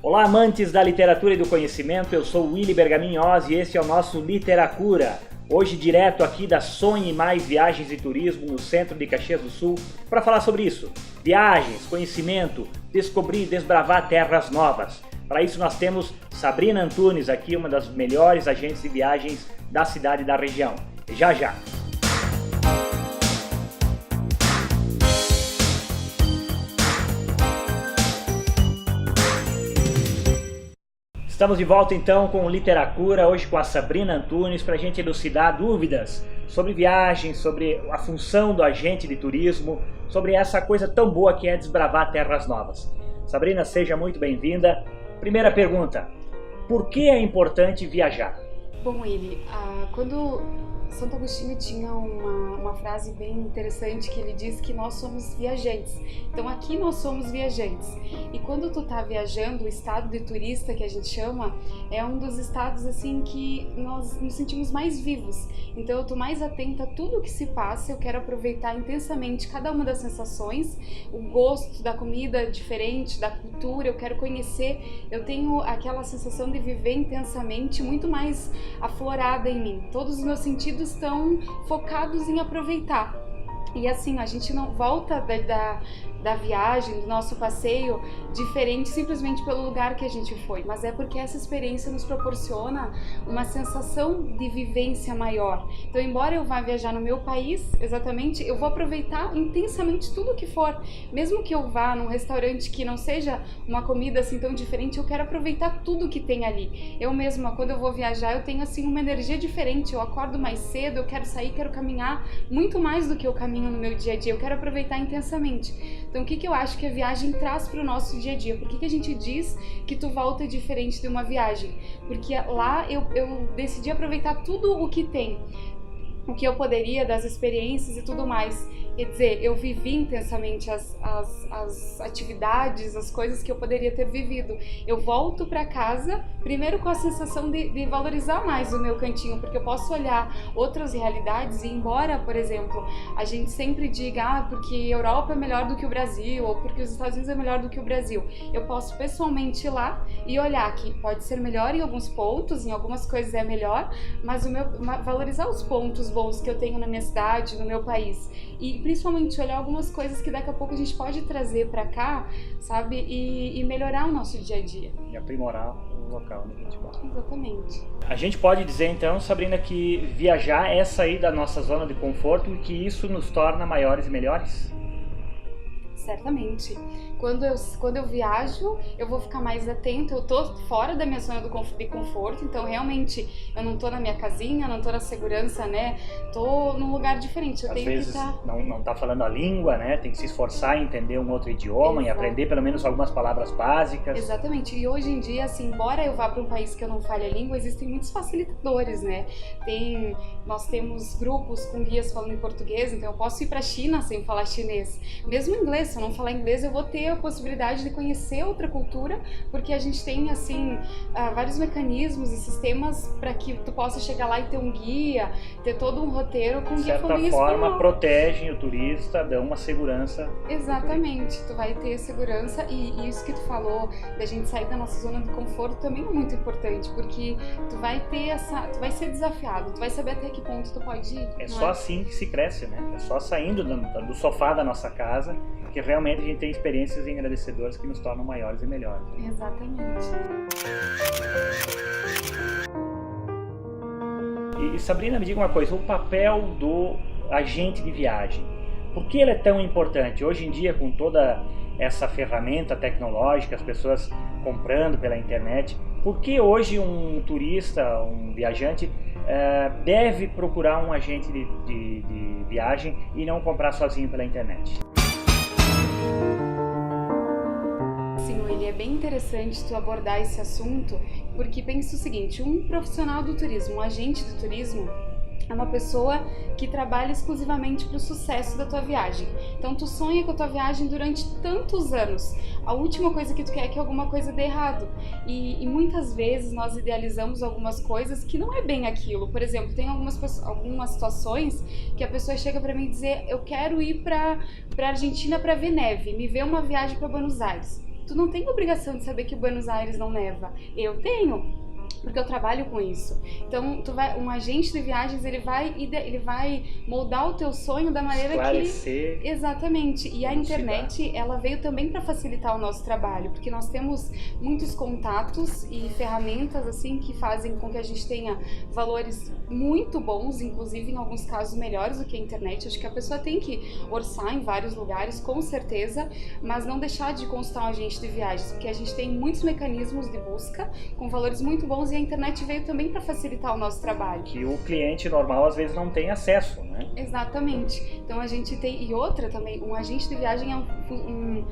Olá, amantes da literatura e do conhecimento, eu sou Willy Bergaminhoz e este é o nosso Literacura. Hoje direto aqui da Sonhe Mais Viagens e Turismo no centro de Caxias do Sul para falar sobre isso. Viagens, conhecimento, descobrir e desbravar terras novas. Para isso nós temos Sabrina Antunes aqui, uma das melhores agentes de viagens da cidade e da região. Já já! Estamos de volta então com o Literacura, hoje com a Sabrina Antunes, para a gente elucidar dúvidas sobre viagens, sobre a função do agente de turismo, sobre essa coisa tão boa que é desbravar terras novas. Sabrina, seja muito bem-vinda. Primeira pergunta, por que é importante viajar? Bom, Willy, quando Santo Agostinho tinha uma frase bem interessante que ele diz que nós somos viajantes. Então aqui nós somos viajantes. E quando tu tá viajando, o estado de turista que a gente chama, é um dos estados assim que nós nos sentimos mais vivos. Então eu tô mais atenta a tudo que se passa, eu quero aproveitar intensamente cada uma das sensações, o gosto da comida diferente, da cultura, eu quero conhecer, eu tenho aquela sensação de viver intensamente muito mais aflorada em mim. Todos os meus sentidos estão focados em aproveitar. E assim, a gente não volta da viagem, do nosso passeio, diferente simplesmente pelo lugar que a gente foi, mas é porque essa experiência nos proporciona uma sensação de vivência maior. Então, embora eu vá viajar no meu país, exatamente, eu vou aproveitar intensamente tudo que for. Mesmo que eu vá num restaurante que não seja uma comida assim tão diferente, eu quero aproveitar tudo que tem ali. Eu mesma, quando eu vou viajar, eu tenho assim uma energia diferente, eu acordo mais cedo, eu quero sair, quero caminhar muito mais do que eu caminho no meu dia a dia, eu quero aproveitar intensamente. Então, o que eu acho que a viagem traz para o nosso dia a dia? Por que a gente diz que tu volta diferente de uma viagem? Porque lá eu decidi aproveitar tudo o que tem, o que eu poderia, das experiências e tudo mais. Quer dizer, eu vivi intensamente as atividades, as coisas que eu poderia ter vivido. Eu volto para casa, primeiro com a sensação de valorizar mais o meu cantinho, porque eu posso olhar outras realidades e embora, por exemplo, a gente sempre diga, porque a Europa é melhor do que o Brasil, ou porque os Estados Unidos é melhor do que o Brasil. Eu posso pessoalmente ir lá e olhar que pode ser melhor em alguns pontos, em algumas coisas é melhor, mas valorizar os pontos bons que eu tenho na minha cidade, no meu país. E principalmente olhar algumas coisas que daqui a pouco a gente pode trazer para cá, sabe? E melhorar o nosso dia a dia. E aprimorar o local onde a gente vai. Exatamente. A gente pode dizer então, Sabrina, que viajar é sair da nossa zona de conforto e que isso nos torna maiores e melhores? Certamente. Quando eu viajo, eu vou ficar mais atenta, eu tô fora da minha zona de conforto, então realmente eu não tô na minha casinha, não tô na segurança, né? Tô num lugar diferente, eu Às tenho vezes que estar... não tá falando a língua, né? Tem que se esforçar em entender um outro idioma. Exato. E aprender pelo menos algumas palavras básicas. Exatamente, e hoje em dia, assim, embora eu vá para um país que eu não fale a língua, existem muitos facilitadores, né? Nós temos grupos com guias falando em português, então eu posso ir para a China sem falar chinês. Mesmo inglês, se eu não falar inglês, eu vou ter a possibilidade de conhecer outra cultura, porque a gente tem, assim, vários mecanismos e sistemas para que tu possa chegar lá e ter um guia, ter todo um roteiro com guia falando em espanhol. De certa forma, protegem o turista, dão uma segurança. Exatamente, tu vai ter segurança e isso que tu falou, da gente sair da nossa zona de conforto também é muito importante, porque tu vai ser desafiado, tu vai saber até que ponto tu pode ir. É só assim que se cresce, né? É só saindo do sofá da nossa casa que realmente a gente tem experiências engrandecedoras que nos tornam maiores e melhores. Exatamente. E Sabrina, me diga uma coisa, o papel do agente de viagem, por que ele é tão importante? Hoje em dia, com toda essa ferramenta tecnológica, as pessoas comprando pela internet, por que hoje um turista, um viajante, deve procurar um agente de viagem e não comprar sozinho pela internet? Sim, Willy, é bem interessante tu abordar esse assunto, porque pensa o seguinte, um profissional do turismo, um agente do turismo, é uma pessoa que trabalha exclusivamente para o sucesso da tua viagem. Então tu sonha com a tua viagem durante tantos anos. A última coisa que tu quer é que alguma coisa dê errado. E muitas vezes nós idealizamos algumas coisas que não é bem aquilo. Por exemplo, tem algumas situações que a pessoa chega para mim e dizer: eu quero ir para Argentina para ver neve, me vê uma viagem para Buenos Aires. Tu não tem obrigação de saber que Buenos Aires não neva. Eu tenho, porque eu trabalho com isso. Então, um agente de viagens, ele vai moldar o teu sonho da maneira esclarecer. Que... Exatamente. E a internet, ela veio também para facilitar o nosso trabalho, porque nós temos muitos contatos e ferramentas, assim, que fazem com que a gente tenha valores muito bons, inclusive em alguns casos melhores do que a internet. Acho que a pessoa tem que orçar em vários lugares, com certeza, mas não deixar de consultar um agente de viagens, porque a gente tem muitos mecanismos de busca com valores muito bons, e a internet veio também para facilitar o nosso trabalho. Que o cliente normal às vezes não tem acesso, né? Exatamente. Então a gente tem, e outra também, um agente de viagem é um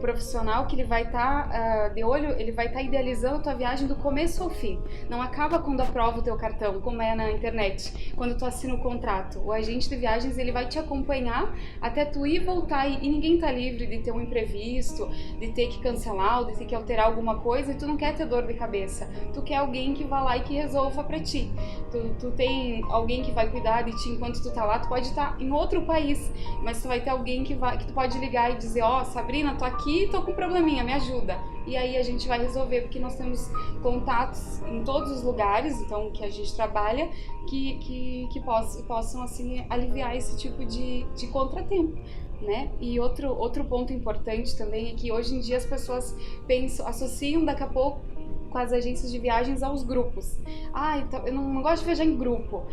profissional que ele vai estar de olho, ele vai estar idealizando a tua viagem do começo ao fim. Não acaba quando aprova o teu cartão, como é na internet, quando tu assina o contrato. O agente de viagens, ele vai te acompanhar até tu ir e voltar, e ninguém tá livre de ter um imprevisto, de ter que cancelar, ou de ter que alterar alguma coisa, e tu não quer ter dor de cabeça. Tu quer alguém que vá lá e que resolva pra ti. Tu tem alguém que vai cuidar de ti enquanto tu tá lá. Tu pode estar em outro país, mas tu vai ter alguém que tu pode ligar e dizer, Sabrina, tô aqui, tô com um probleminha, me ajuda. E aí a gente vai resolver, porque nós temos contatos em todos os lugares, então, que a gente trabalha, que possam, assim, aliviar esse tipo de contratempo, né? E outro ponto importante também é que hoje em dia as pessoas associam daqui a pouco com as agências de viagens aos grupos. Então, eu não gosto de viajar em grupo,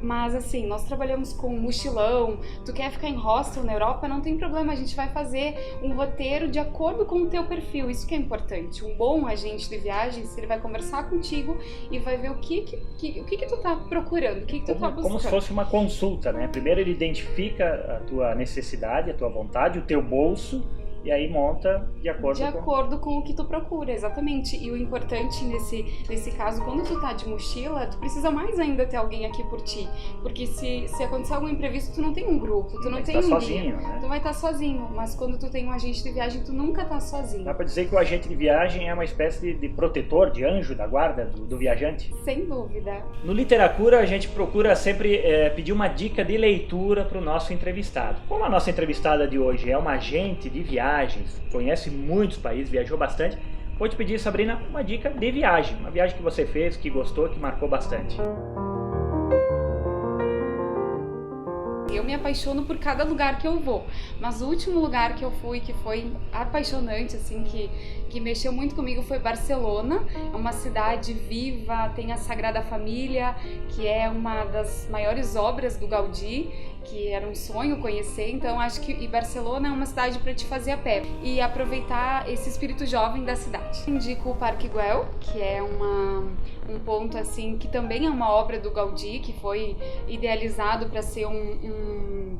mas assim, nós trabalhamos com mochilão. Tu quer ficar em hostel na Europa, não tem problema, a gente vai fazer um roteiro de acordo com o teu perfil. Isso que é importante. Um bom agente de viagens, ele vai conversar contigo e vai ver o que tu tá procurando, o que tu tá buscando. Como se fosse uma consulta, né? Primeiro ele identifica a tua necessidade, a tua vontade, o teu bolso, e aí monta de acordo com o que tu procura, exatamente. E o importante nesse caso, quando tu tá de mochila, tu precisa mais ainda ter alguém aqui por ti. Porque se acontecer algum imprevisto, tu não tem um grupo, tu não tem um guia. Sozinho, né? Tu vai estar sozinho, mas quando tu tem um agente de viagem, tu nunca tá sozinho. Dá pra dizer que o agente de viagem é uma espécie de protetor, de anjo da guarda do viajante? Sem dúvida. No Literacura, a gente procura sempre pedir uma dica de leitura para o nosso entrevistado. Como a nossa entrevistada de hoje é uma agente de viagens, conhece muitos países, viajou bastante, vou te pedir, Sabrina, uma dica de viagem. Uma viagem que você fez, que gostou, que marcou bastante. Eu me apaixono por cada lugar que eu vou, mas o último lugar que eu fui, que foi apaixonante, assim, que mexeu muito comigo, foi Barcelona. É uma cidade viva, tem a Sagrada Família, que é uma das maiores obras do Gaudí, que era um sonho conhecer. Então acho que Barcelona é uma cidade para te fazer a pé e aproveitar esse espírito jovem da cidade. Indico o Parque Güell, que é um ponto, assim, que também é uma obra do Gaudí, que foi idealizado para ser um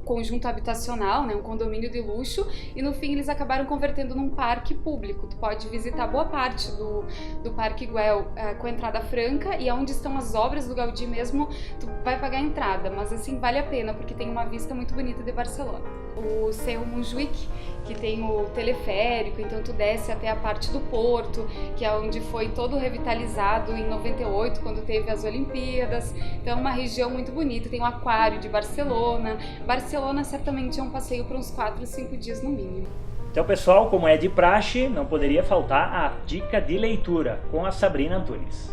conjunto habitacional, né, um condomínio de luxo, e no fim eles acabaram convertendo num parque público. Tu pode visitar boa parte do Parque Güell com entrada franca, e onde estão as obras do Gaudí mesmo, tu vai pagar a entrada, mas assim, vale a pena, porque tem uma vista muito bonita de Barcelona. O Cerro Montjuïc, que tem o teleférico, então tu desce até a parte do porto, que é onde foi todo revitalizado em 98, quando teve as Olimpíadas. Então é uma região muito bonita, tem o Aquário de Barcelona. Barcelona certamente é um passeio para uns 4, 5 dias no mínimo. Então, pessoal, como é de praxe, não poderia faltar a dica de leitura com a Sabrina Antunes.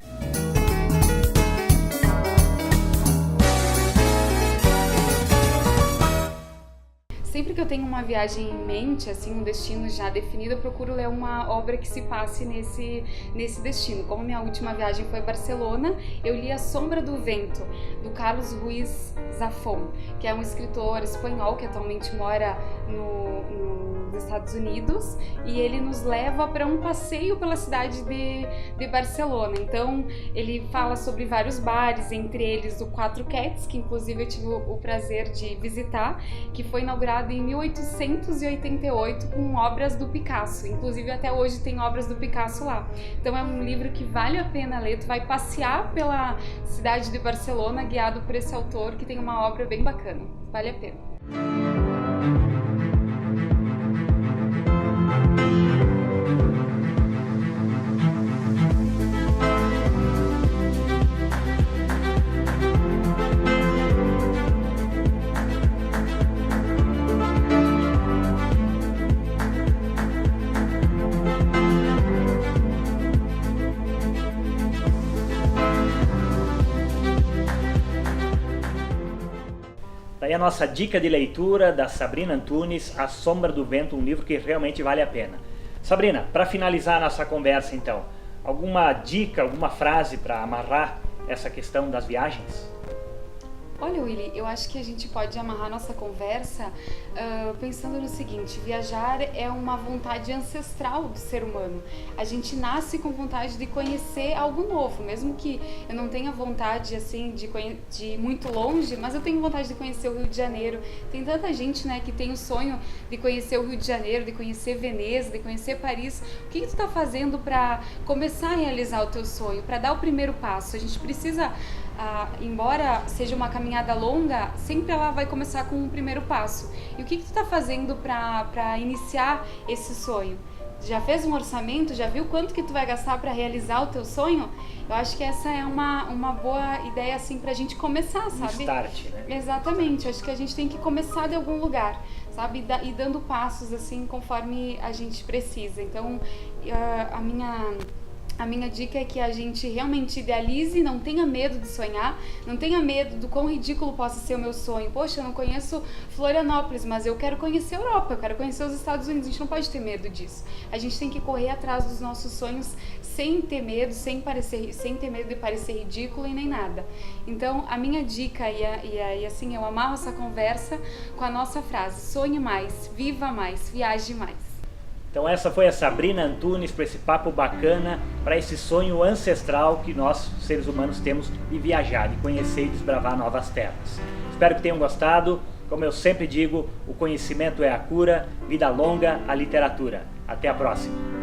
Sempre que eu tenho uma viagem em mente, assim, um destino já definido, eu procuro ler uma obra que se passe nesse destino. Como minha última viagem foi a Barcelona, eu li A Sombra do Vento, do Carlos Ruiz Zafón, que é um escritor espanhol que atualmente mora nos Estados Unidos, e ele nos leva para um passeio pela cidade de Barcelona. Então ele fala sobre vários bares, entre eles o Quatro Cats, que inclusive eu tive o prazer de visitar, que foi inaugurado em 1888 com obras do Picasso. Inclusive até hoje tem obras do Picasso lá. Então é um livro que vale a pena ler. Tu vai passear pela cidade de Barcelona guiado por esse autor, que tem uma obra bem bacana. Vale a pena. aí a nossa dica de leitura da Sabrina Antunes, A Sombra do Vento, um livro que realmente vale a pena. Sabrina, para finalizar a nossa conversa então, alguma dica, alguma frase para amarrar essa questão das viagens? Olha, Willy, eu acho que a gente pode amarrar nossa conversa pensando no seguinte: viajar é uma vontade ancestral do ser humano. A gente nasce com vontade de conhecer algo novo, mesmo que eu não tenha vontade assim de ir muito longe, mas eu tenho vontade de conhecer o Rio de Janeiro. Tem tanta gente, né, que tem o sonho de conhecer o Rio de Janeiro, de conhecer Veneza, de conhecer Paris. O que tu está fazendo para começar a realizar o teu sonho, para dar o primeiro passo? A gente precisa, embora seja uma caminhada longa, sempre ela vai começar com um primeiro passo. E o que tu está fazendo para iniciar esse sonho? Já fez um orçamento? Já viu quanto que tu vai gastar para realizar o teu sonho? Eu acho que essa é uma boa ideia assim pra gente começar, sabe? Start, né? Exatamente, acho que a gente tem que começar de algum lugar, sabe? E dando passos assim conforme a gente precisa. Então, a minha dica é que a gente realmente idealize, não tenha medo de sonhar, não tenha medo do quão ridículo possa ser o meu sonho. Poxa, eu não conheço Florianópolis, mas eu quero conhecer a Europa, eu quero conhecer os Estados Unidos. A gente não pode ter medo disso. A gente tem que correr atrás dos nossos sonhos sem ter medo, sem ter medo de parecer ridículo e nem nada. Então, a minha dica, e assim, eu amarro essa conversa com a nossa frase: sonhe mais, viva mais, viaje mais. Então essa foi a Sabrina Antunes para esse papo bacana, para esse sonho ancestral que nós, seres humanos, temos de viajar, de conhecer e desbravar novas terras. Espero que tenham gostado. Como eu sempre digo, o conhecimento é a cura, vida longa a literatura. Até a próxima!